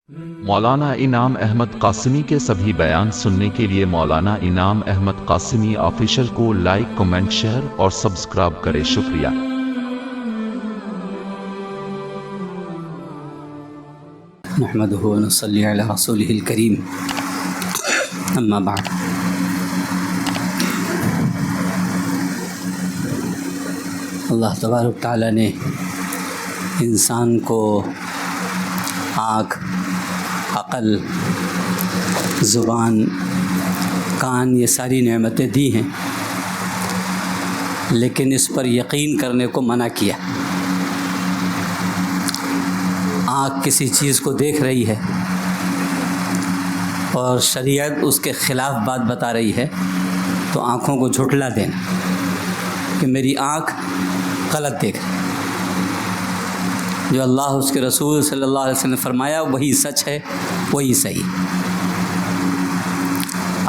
مولانا انعام احمد قاسمی کے سبھی بیان سننے کے لیے مولانا انعام احمد قاسمی آفیشل کو لائک، کمنٹ، شیئر اور سبسکرائب کریں۔ شکریہ۔ نحمده ونصلي على رسوله الكريم، اما بعد۔ اللہ تبارک تعالیٰ نے انسان کو آنکھ، عقل، زبان، کان، یہ ساری نعمتیں دی ہیں، لیکن اس پر یقین کرنے کو منع کیا۔ آنکھ کسی چیز کو دیکھ رہی ہے اور شریعت اس کے خلاف بات بتا رہی ہے تو آنکھوں کو جھٹلا دینا کہ میری آنکھ غلط دیکھ رہی ہے، جو اللہ اس کے رسول صلی اللہ علیہ وسلم نے فرمایا وہی سچ ہے، وہی صحیح۔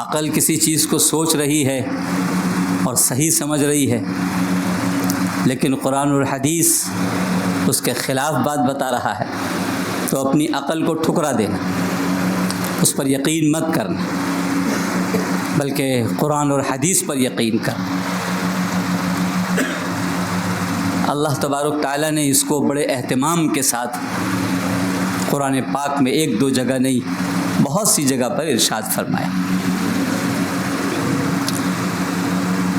عقل کسی چیز کو سوچ رہی ہے اور صحیح سمجھ رہی ہے، لیکن قرآن اور حدیث اس کے خلاف بات بتا رہا ہے تو اپنی عقل کو ٹھکرا دینا، اس پر یقین مت کرنا، بلکہ قرآن اور حدیث پر یقین کرنا۔ اللہ تبارک تعالیٰ نے اس کو بڑے اہتمام کے ساتھ قرآن پاک میں ایک دو جگہ نہیں، بہت سی جگہ پر ارشاد فرمایا۔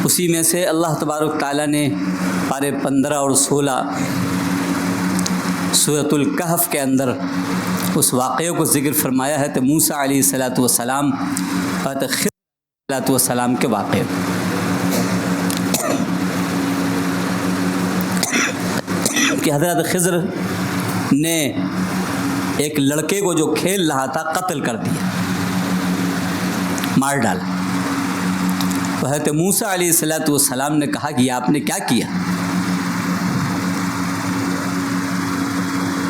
اسی میں سے اللہ تبارک تعالیٰ نے پارے 15 اور 16 سورۃ الکہف کے اندر اس واقعے کو ذکر فرمایا ہے، تو موسیٰ علیہ الصلاۃ والسلام اور خضر علیہ الصلاۃ والسلام کے واقعے کہ حضرت خضر نے ایک لڑکے کو جو کھیل رہا تھا قتل کر دیا، مار ڈالا۔ تو حضرت موسیٰ علیہ الصلاۃ والسلام نے کہا کہ یہ آپ نے کیا کیا؟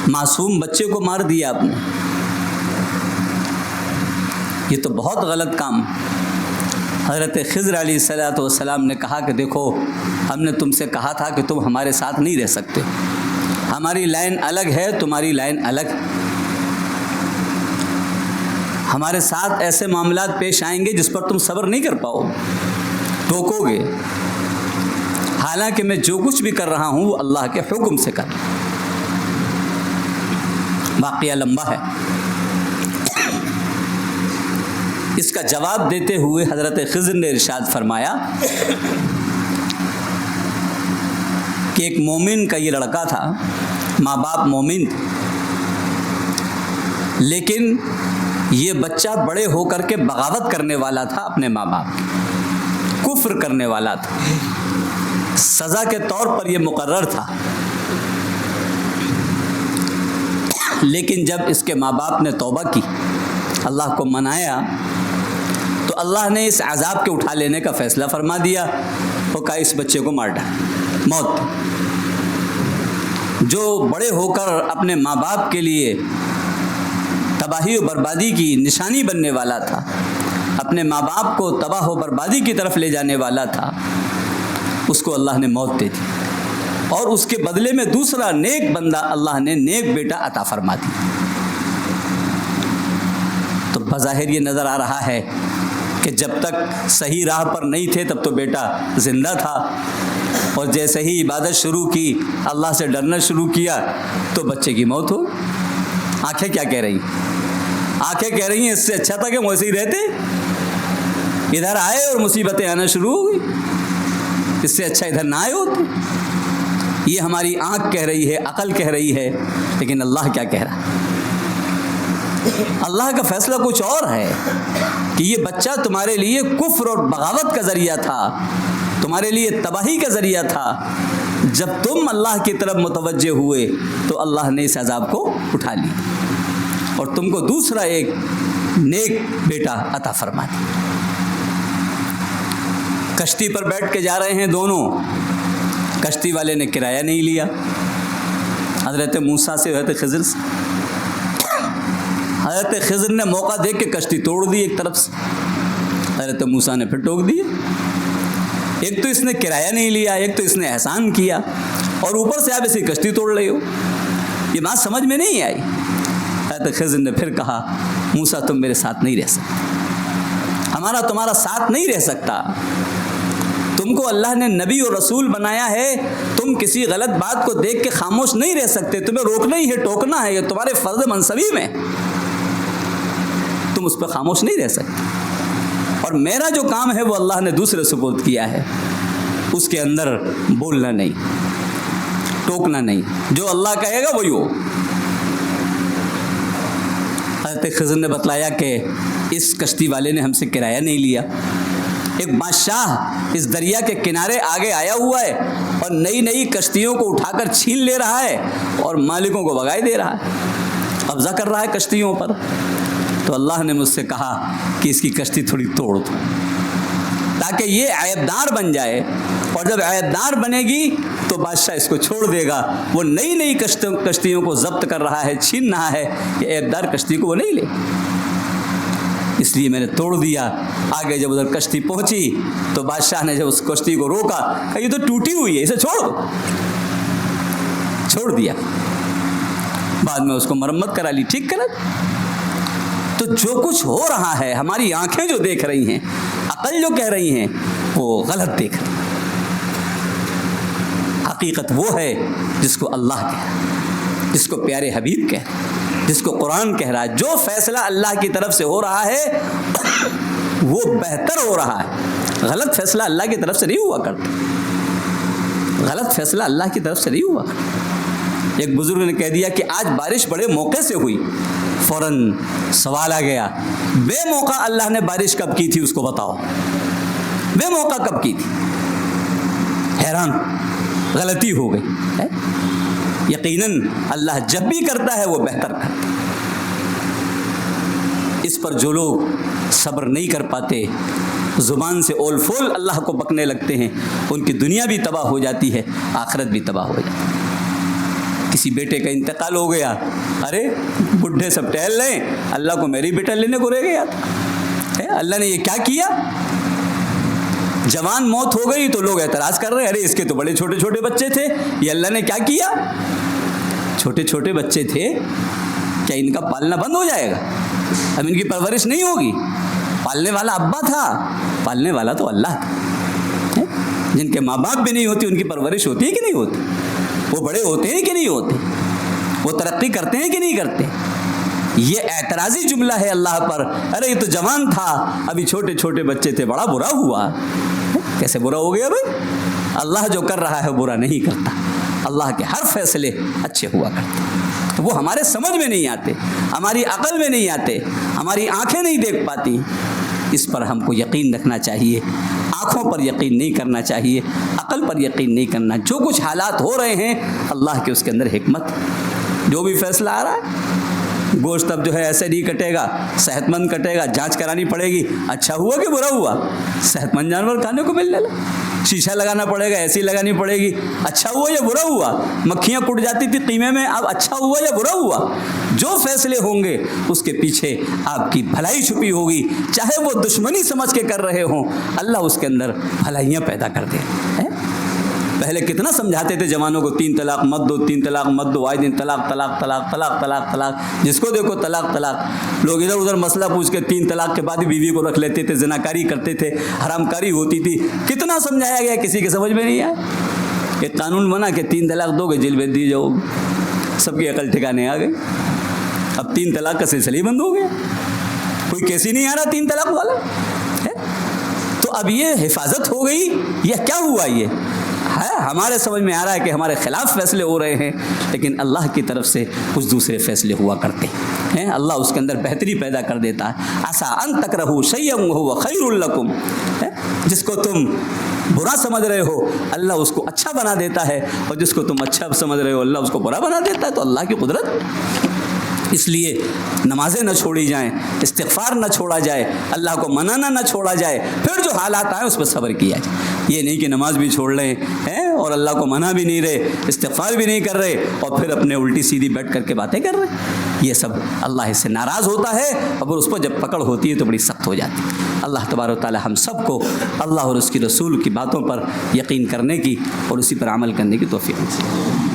معصوم بچے کو مار دیا آپ نے، یہ تو بہت غلط کام۔ حضرت خضر علیہ الصلاۃ والسلام نے کہا کہ دیکھو، ہم نے تم سے کہا تھا کہ تم ہمارے ساتھ نہیں رہ سکتے، ہماری لائن الگ ہے، تمہاری لائن الگ ہے، ہمارے ساتھ ایسے معاملات پیش آئیں گے جس پر تم صبر نہیں کر پاؤ، ٹوکو گے، حالانکہ میں جو کچھ بھی کر رہا ہوں وہ اللہ کے حکم سے کر رہا ہوں۔ واقعہ لمبا ہے۔ اس کا جواب دیتے ہوئے حضرت خضر نے ارشاد فرمایا کہ ایک مومن کا یہ لڑکا تھا، ماں باپ مومن تھے، لیکن یہ بچہ بڑے ہو کر کے بغاوت کرنے والا تھا اپنے ماں باپ کی، کفر کرنے والا تھا، سزا کے طور پر یہ مقرر تھا۔ لیکن جب اس کے ماں باپ نے توبہ کی، اللہ کو منایا، تو اللہ نے اس عذاب کے اٹھا لینے کا فیصلہ فرما دیا، وہ کہا اس بچے کو مار ڈال، موت۔ جو بڑے ہو کر اپنے ماں باپ کے لیے تباہی و بربادی کی نشانی بننے والا تھا، اپنے ماں باپ کو تباہ و بربادی کی طرف لے جانے والا تھا، اس کو اللہ نے موت دے دی، اور اس کے بدلے میں دوسرا نیک بندہ اللہ نے نیک بیٹا عطا فرما دیا۔ تو بظاہر یہ نظر آ رہا ہے کہ جب تک صحیح راہ پر نہیں تھے تب تو بیٹا زندہ تھا، اور جیسے ہی عبادت شروع کی، اللہ سے ڈرنا شروع کیا، تو بچے کی موت ہو۔ آنکھیں کیا کہہ رہی ہیں؟ آنکھیں کہہ رہی ہیں اس سے اچھا تھا کہ ویسے ہی رہتے، ادھر آئے اور مصیبتیں آنا شروع ہو گئی، اس سے اچھا ادھر نہ آئے ہوتے۔ یہ ہماری آنکھ کہہ رہی ہے، عقل کہہ رہی ہے، لیکن اللہ کیا کہہ رہا ہے؟ اللہ کا فیصلہ کچھ اور ہے کہ یہ بچہ تمہارے لیے کفر اور بغاوت کا ذریعہ تھا، تمہارے لیے تباہی کا ذریعہ تھا۔ جب تم اللہ کی طرف متوجہ ہوئے تو اللہ نے اس عذاب کو اٹھا لیا اور تم کو دوسرا ایک نیک بیٹا عطا فرما دیا۔ کشتی پر بیٹھ کے جا رہے ہیں دونوں، کشتی والے نے کرایہ نہیں لیا، حضرت موسیٰ سے، حضرت خضر سے۔ حضرت خضر نے موقع دیکھ کے کشتی توڑ دی ایک طرف سے، حضرت موسیٰ نے پھر ٹوک دی۔ ایک تو اس نے کرایہ نہیں لیا، ایک تو اس نے احسان کیا، اور اوپر سے آپ ایسی کشتی توڑ رہے ہو، یہ بات سمجھ میں نہیں آئی۔ حضرت حضرت خضر نے پھر کہا موسیٰ تم میرے ساتھ نہیں رہ سکتے، ہمارا تمہارا ساتھ نہیں رہ سکتا، تم کو اللہ نے نبی اور رسول بنایا ہے، تم کسی غلط بات کو دیکھ کے خاموش نہیں رہ سکتے، تمہیں روکنا ہی ہے، ٹوکنا ہے، یہ تمہارے فرض منصبی میں، تم اس پہ خاموش نہیں رہ سکتے، اور میرا جو کام ہے وہ اللہ نے دوسرے سپرد کیا ہے، اس کے اندر بولنا نہیں، ٹوکنا نہیں، جو اللہ کہے گا وہی ہو۔ حضرت خضر نے بتلایا کہ اس کشتی والے نے ہم سے کرایہ نہیں لیا، ایک بادشاہ اس دریا کے کنارے آگے آیا ہوا ہے اور نئی نئی کشتیوں کو اٹھا کر چھین لے رہا ہے اور مالکوں کو بھگائے دے رہا ہے، قبضہ کر رہا ہے کشتیوں پر۔ تو اللہ نے مجھ سے کہا کہ اس کی کشتی تھوڑی توڑ دو تاکہ یہ عیبدار بن جائے، اور جب عیبدار بنے گی تو بادشاہ اس کو چھوڑ دے گا، وہ نئی نئی کشتیوں کو ضبط کر رہا ہے، چھین رہا ہے، کہ عیبدار کشتی کو وہ نہیں لے، اس لیے میں نے توڑ دیا۔ آگے جب ادھر کشتی پہنچی تو بادشاہ نے جب اس کشتی کو روکا کہا یہ تو ٹوٹی ہوئی ہے، اسے چھوڑ دو، چھوڑ دیا، بعد میں اس کو مرمت کرا لی، ٹھیک کرا۔ تو جو کچھ ہو رہا ہے ہماری آنکھیں جو دیکھ رہی ہیں، عقل جو کہہ رہی ہیں، وہ غلط دیکھ رہی ہیں، حقیقت وہ ہے جس کو اللہ کہہ رہا ہے، جس کو پیارے حبیب کہہ رہا ہے، جس کو قرآن کہہ رہا ہے۔ جو فیصلہ اللہ کی طرف سے ہو رہا ہے وہ بہتر ہو رہا ہے، غلط فیصلہ اللہ کی طرف سے نہیں ہوا کرتا، غلط فیصلہ اللہ کی طرف سے نہیں ہوا کرتا۔ ایک بزرگ نے کہہ دیا کہ آج بارش بڑے موقع سے ہوئی، فوراً سوال آ گیا بے موقع اللہ نے بارش کب کی تھی، اس کو بتاؤ، بے موقع کب کی تھی؟ حیران، غلطی ہو گئی۔ یقیناً اللہ جب بھی کرتا ہے وہ بہتر کرتا ہے۔ اس پر جو لوگ صبر نہیں کر پاتے، زبان سے اول فول اللہ کو بکنے لگتے ہیں، ان کی دنیا بھی تباہ ہو جاتی ہے، آخرت بھی تباہ ہو جاتی ہے۔ کسی بیٹے کا انتقال ہو گیا، ارے بڈھے سب ٹہل رہے ہیں، اللہ کو میری بیٹا لینے کو رہ گیا تھا، اللہ نے یہ کیا کیا؟ جوان موت ہو گئی تو لوگ اعتراض کر رہے ہیں، ارے اس کے تو بڑے چھوٹے چھوٹے بچے تھے، یہ اللہ نے کیا کیا؟ چھوٹے چھوٹے بچے تھے، کیا ان کا پالنا بند ہو جائے گا؟ اب ان کی پرورش نہیں ہوگی؟ پالنے والا ابا تھا، پالنے والا تو اللہ تھا۔ جن کے ماں باپ بھی نہیں ہوتی ان کی پرورش ہوتی ہے کہ نہیں ہوتی؟ وہ بڑے ہوتے ہیں کہ نہیں ہوتے؟ وہ ترقی کرتے ہیں کہ نہیں کرتے؟ یہ اعتراضی جملہ ہے اللہ پر، ارے یہ تو جوان تھا، ابھی چھوٹے چھوٹے بچے تھے، بڑا برا ہوا۔ کیسے برا ہو گیا بھائی؟ اللہ جو کر رہا ہے برا نہیں کرتا، اللہ کے ہر فیصلے اچھے ہوا کرتے، وہ ہمارے سمجھ میں نہیں آتے، ہماری عقل میں نہیں آتے، ہماری آنکھیں نہیں دیکھ پاتی۔ اس پر ہم کو یقین رکھنا چاہیے، آنکھوں پر یقین نہیں کرنا چاہیے، عقل پر یقین نہیں کرنا۔ جو کچھ حالات ہو رہے ہیں اللہ کے اس کے اندر حکمت، جو بھی فیصلہ آ رہا ہے، گوشت اب جو ہے ایسے نہیں کٹے گا، صحت مند کٹے گا، جانچ کرانی پڑے گی، اچھا ہوا کہ برا ہوا؟ صحت مند جانور کھانے کو ملنے لگا، شیشہ لگانا پڑے گا، ایسی لگانی پڑے گی، اچھا ہوا یا برا ہوا؟ مکھیاں کٹ جاتی تھی قیمے میں، اب اچھا ہوا یا برا ہوا؟ جو فیصلے ہوں گے اس کے پیچھے آپ کی بھلائی چھپی ہوگی، چاہے وہ دشمنی سمجھ کے کر رہے ہوں، اللہ اس کے اندر بھلائیاں پیدا کر دے۔ پہلے کتنا سمجھاتے تھے جوانوں کو، 3 طلاق مت دو، 3 طلاق مت دو، آئے دن طلاق طلاق طلاق طلاق طلاق طلاق، جس کو دیکھو طلاق طلاق۔ لوگ ادھر ادھر مسئلہ پوچھ کے 3 طلاق کے بعد ہی بیوی کو رکھ لیتے تھے، زناکاری کرتے تھے، حرام کاری ہوتی تھی۔ کتنا سمجھایا گیا، کسی کے سمجھ میں نہیں آیا۔ ایک قانون بنا کہ 3 طلاق دو گے جیل بھیج دی جاؤ گے، سب کی عقل ٹھکانے آ گئی۔ اب 3 طلاق کا سلسلہ ہی بند ہو گیا، کوئی کیس ہی نہیں آ رہا 3 طلاق والا ہے۔ تو اب یہ حفاظت ہو گئی، یہ کیا ہوا؟ یہ ہے ہمارے سمجھ میں آ رہا ہے کہ ہمارے خلاف فیصلے ہو رہے ہیں، لیکن اللہ کی طرف سے کچھ دوسرے فیصلے ہوا کرتے ہیں۔ اللہ اس کے اندر بہتری پیدا کر دیتا ہے۔ عسیٰ ان تکرہوا شیئا وہو خیر لکم، جس کو تم برا سمجھ رہے ہو اللہ اس کو اچھا بنا دیتا ہے، اور جس کو تم اچھا سمجھ رہے ہو اللہ اس کو برا بنا دیتا ہے۔ تو اللہ کی قدرت، اس لیے نمازیں نہ چھوڑی جائیں، استغفار نہ چھوڑا جائے، اللہ کو منانا نہ چھوڑا جائے، پھر جو حالات آئیں اس پر صبر کیا جائے۔ یہ نہیں کہ نماز بھی چھوڑ لیں اور اللہ کو منا بھی نہیں رہے، استغفار بھی نہیں کر رہے، اور پھر اپنے الٹی سیدھی بیٹھ کر کے باتیں کر رہے۔ یہ سب اللہ اس سے ناراض ہوتا ہے، اور اس پر جب پکڑ ہوتی ہے تو بڑی سخت ہو جاتی ہے۔ اللہ تبارک و تعالی ہم سب کو اللہ اور اس کی رسول کی باتوں پر یقین کرنے کی اور اسی پر عمل کرنے کی توفیق دے۔